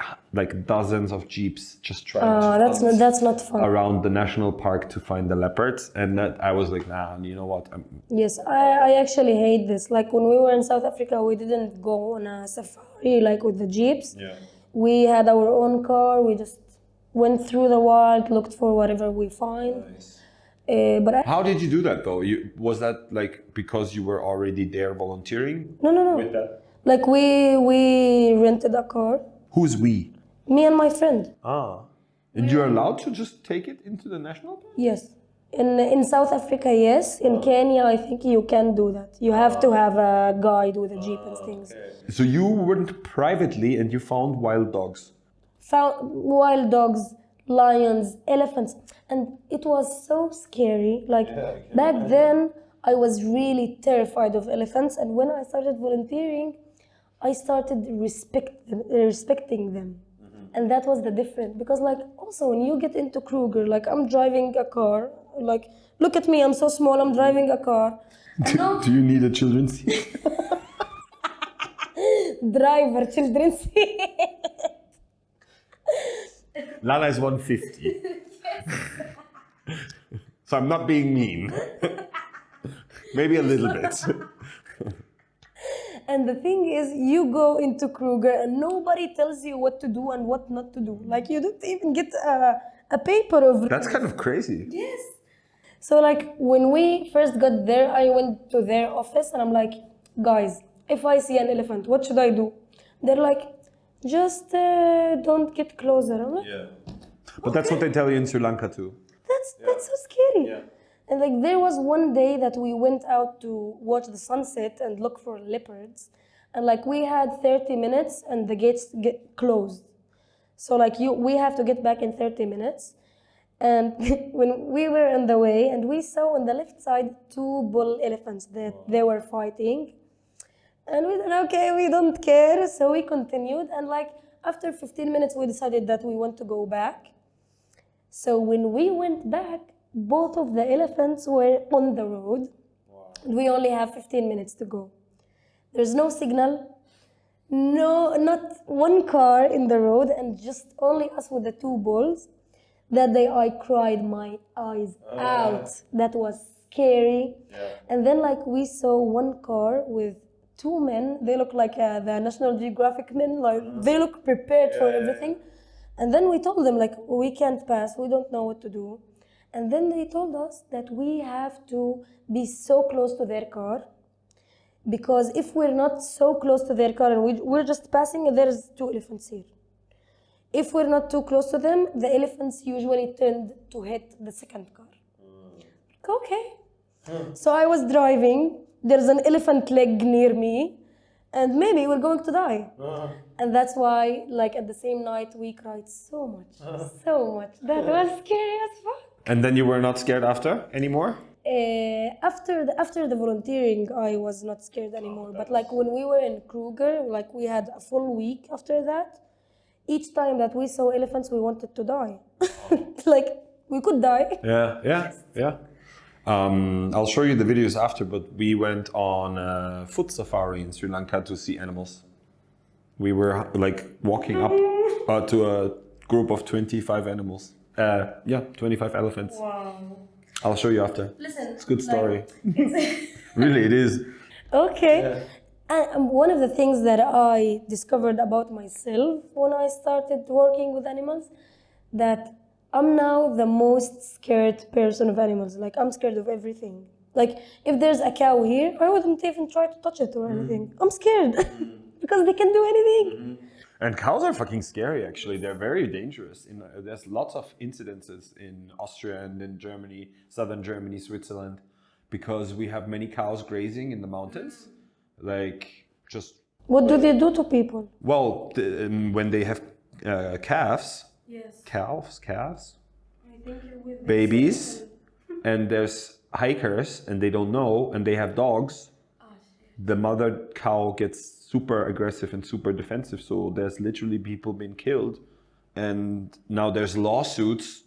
dozens of jeeps just trying to That's not fun. around the national park to find the leopards. And that I was like, nah, you know what? Yes, I actually hate this. Like when we were in South Africa, we didn't go on a safari like with the jeeps. Yeah. We had our own car. We just went through the wild, looked for whatever we find. Nice. How did you do that though? Was that like because you were already there volunteering? No. With that? Like we rented a car, Who's we? me and my friend. And you're allowed to just take it into the national park? Yes. In South Africa, yes. In Kenya, I think you can do that. You have to have a guide with a jeep and things. So you went privately and you found wild dogs. Found wild dogs, lions, elephants, and it was so scary. Like back then, I was really terrified of elephants, and when I started volunteering, I started respecting them. And that was the difference, because like also when you get into Kruger, like I'm driving a car, like look at me, I'm so small, I'm driving a car. Do you need a children's seat? Driver, children's seat. Lana is 150. So I'm not being mean. Maybe a little bit. And the thing is, you go into Kruger and nobody tells you what to do and what not to do. Like you don't even get a paper of. That's kind of crazy. Yes. So like when we first got there, I went to their office and I'm like, guys, if I see an elephant, what should I do? They're like, just don't get closer. I'm like, Yeah. But that's what they tell you in Sri Lanka too. that's so scary. Yeah. And like there was one day that we went out to watch the sunset and look for leopards, and like we had 30 minutes and the gates get closed. So like we have to get back in 30 minutes. And when we were on the way and we saw on the left side 2 bull elephants that they were fighting. And we said, okay, we don't care. So we continued, and like after 15 minutes we decided that we want to go back. So when we went back, both of the elephants were on the road. We only have 15 minutes to go. There's no signal, not one car in the road, and just only us with the 2 bulls. That day I cried my eyes out. That was scary. Yeah. And then like we saw one car with 2 men. They look like the National Geographic men. Like they look prepared for everything. And then we told them like, we can't pass. We don't know what to do. And then they told us that we have to be so close to their car, because if we're not so close to their car and we're just passing, there's 2 elephants here. If we're not too close to them, the elephants usually tend to hit the second car. Okay. So I was driving, there's an elephant leg near me, and maybe we're going to die. And that's why, like at the same night, we cried so much, so much. That was scary as fuck. And then you were not scared after anymore? After the volunteering, I was not scared anymore. But like when we were in Kruger, like we had a full week after that. Each time that we saw elephants, we wanted to die. Like we could die. Yeah. I'll show you the videos after, but we went on a foot safari in Sri Lanka to see animals. We were like walking up to a group of 25 animals. 25 elephants. Wow. I'll show you after. Listen, it's a good story. Really, it is. Okay. Yeah. And one of the things that I discovered about myself when I started working with animals, that I'm now the most scared person of animals. Like, I'm scared of everything. Like, if there's a cow here, I wouldn't even try to touch it or anything. I'm scared because they can do anything. And cows are fucking scary, actually. They're very dangerous. There's lots of incidences in Austria and in Germany, southern Germany, Switzerland, because we have many cows grazing in the mountains. Like, just... What do they do to people? Well, when they have calves... Yes. Calves, I think you're with babies, and there's hikers, and they don't know, and they have dogs. The mother cow gets super aggressive and super defensive, so there's literally people being killed, and now there's lawsuits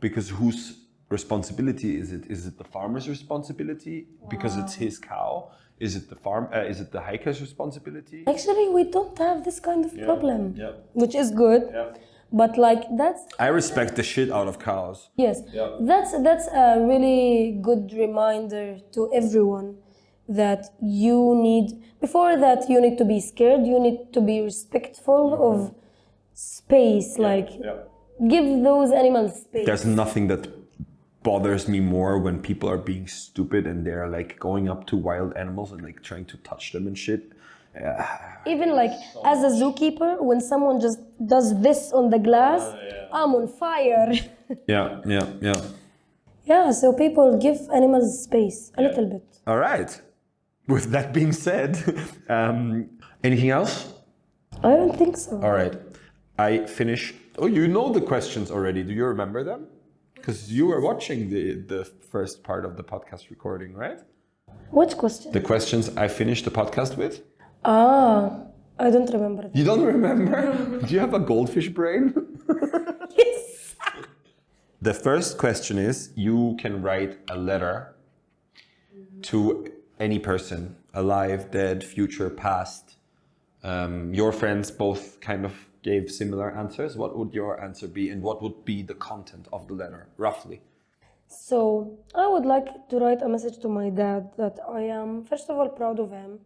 because whose responsibility is it? Is it the farmer's responsibility because it's his cow? Is it the hiker's responsibility? Actually, we don't have this kind of problem, Yeah. which is good. Yeah. But like that's I respect the shit out of cows. yes, Yeah. that's a really good reminder to everyone that you need, before that you need to be scared, you need to be respectful of space, like give those animals space. There's nothing that bothers me more when people are being stupid and they're like going up to wild animals and like trying to touch them and shit. Even like as a zookeeper, when someone just does this on the glass, I'm on fire. Yeah, so people give animals space a little bit. All right. With that being said, anything else? I don't think so. All right. I finished. Oh, you know the questions already. Do you remember them? Because you were watching the first part of the podcast recording, right? Which question? The questions I finished the podcast with? I don't remember that. You don't remember? Do you have a goldfish brain? Yes. The first question is, you can write a letter to any person, alive, dead, future, past. Your friends both kind of gave similar answers. What would your answer be, and what would be the content of the letter, roughly? So I would like to write a message to my dad that I am, first of all, proud of him,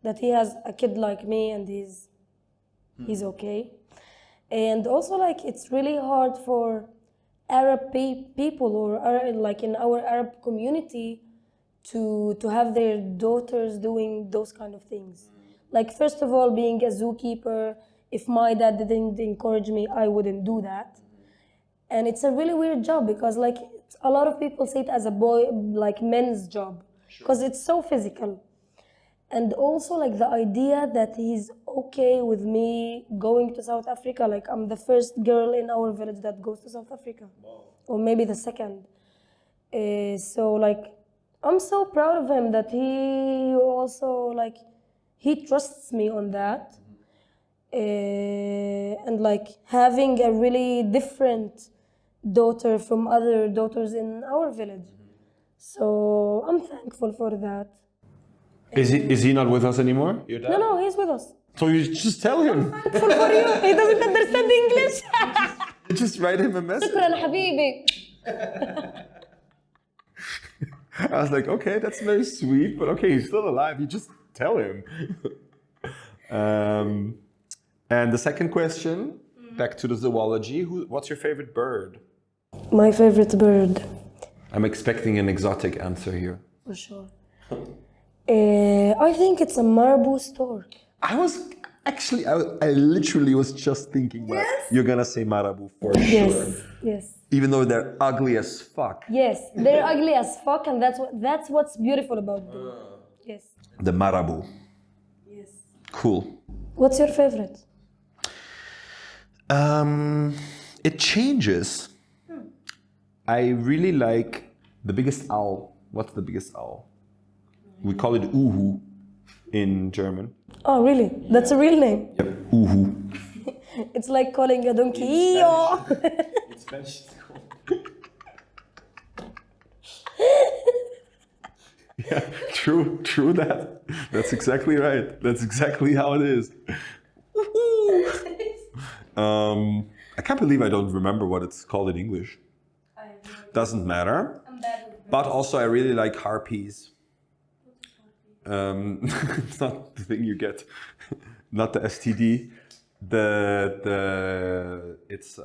that he has a kid like me and he's okay. And also, like, it's really hard for Arab people or like in our Arab community to have their daughters doing those kind of things. Like, first of all, being a zookeeper, if my dad didn't encourage me, I wouldn't do that. And it's a really weird job because, like, a lot of people see it as a boy, like men's job, because it's so physical. And also, like, the idea that he's okay with me going to South Africa, like, I'm the first girl in our village that goes to South Africa. Wow. Or maybe the second. So, like, I'm so proud of him that he also, like, he trusts me on that. And, like, having a really different daughter from other daughters in our village. So, I'm thankful for that. Is he not with us anymore? Your dad? No, he's with us. So you just tell him. Thankful for you. He doesn't understand English. Just write him a message. شكرا حبيبي. I was like, okay, that's very sweet, but okay, he's still alive. You just tell him. And the second question, back to the zoology. What's your favorite bird? My favorite bird. I'm expecting an exotic answer here. For sure. I think it's a marabou stork. I literally was just thinking that you're gonna say marabou for sure. Yes. Even though they're ugly as fuck. Yes, they're ugly as fuck, and that's what's beautiful about them. Yes. The marabou. Yes. Cool. What's your favorite? It changes. I really like the biggest owl. What's the biggest owl? We call it uhu in German. Oh, really? That's a real name? Yep, uhu. It's like calling a donkey. In Spanish it's called Yeah, true that. That's exactly right. That's exactly how it is. I can't believe I don't remember what it's called in English. Doesn't matter. But also I really like harpies. It's not the thing you get, not the STD. It's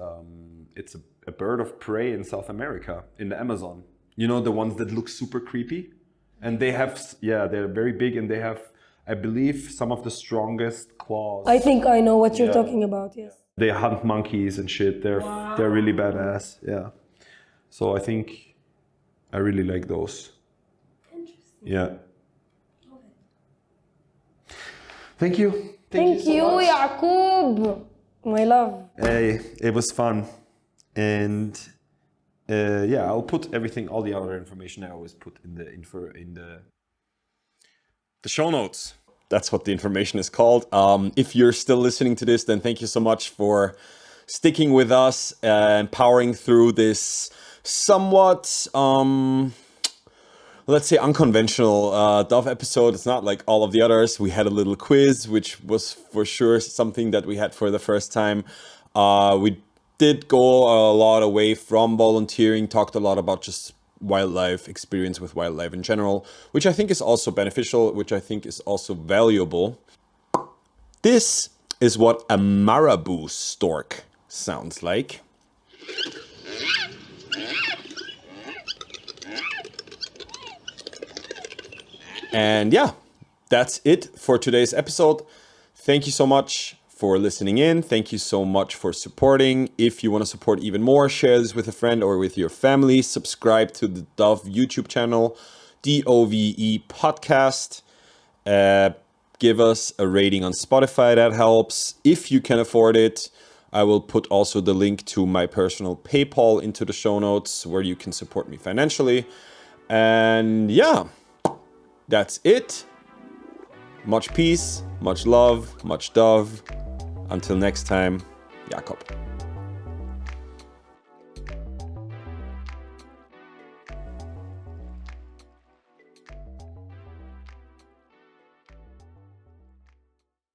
a bird of prey in South America, in the Amazon. You know, the ones that look super creepy, and they have, yeah, they're very big, and they have, I believe, some of the strongest claws. I think I know what you're Yeah. talking about, yes. They hunt monkeys and shit. They're really badass. Yeah. So I think I really like those. Interesting. Yeah. Thank you. Thank you, so much. Jakob. My love. Hey, it was fun. And yeah, I'll put everything, all the other information I always put in the show notes. That's what the information is called. If you're still listening to this, then thank you so much for sticking with us and powering through this somewhat, let's say, unconventional Dove episode. It's not like all of the others. We had a little quiz, which was for sure something that we had for the first time. We did go a lot away from volunteering, talked a lot about just wildlife, experience with wildlife in general, which I think is also beneficial, which I think is also valuable. This is what a marabou stork sounds like. And yeah, that's it for today's episode. Thank you so much for listening in. Thank you so much for supporting. If you want to support even more, share this with a friend or with your family. Subscribe to the Dove YouTube channel, DOVE podcast. Give us a rating on Spotify, that helps. If you can afford it, I will put also the link to my personal PayPal into the show notes where you can support me financially. And yeah, that's it. Much peace, much love, much Dove. Until next time, Jakob.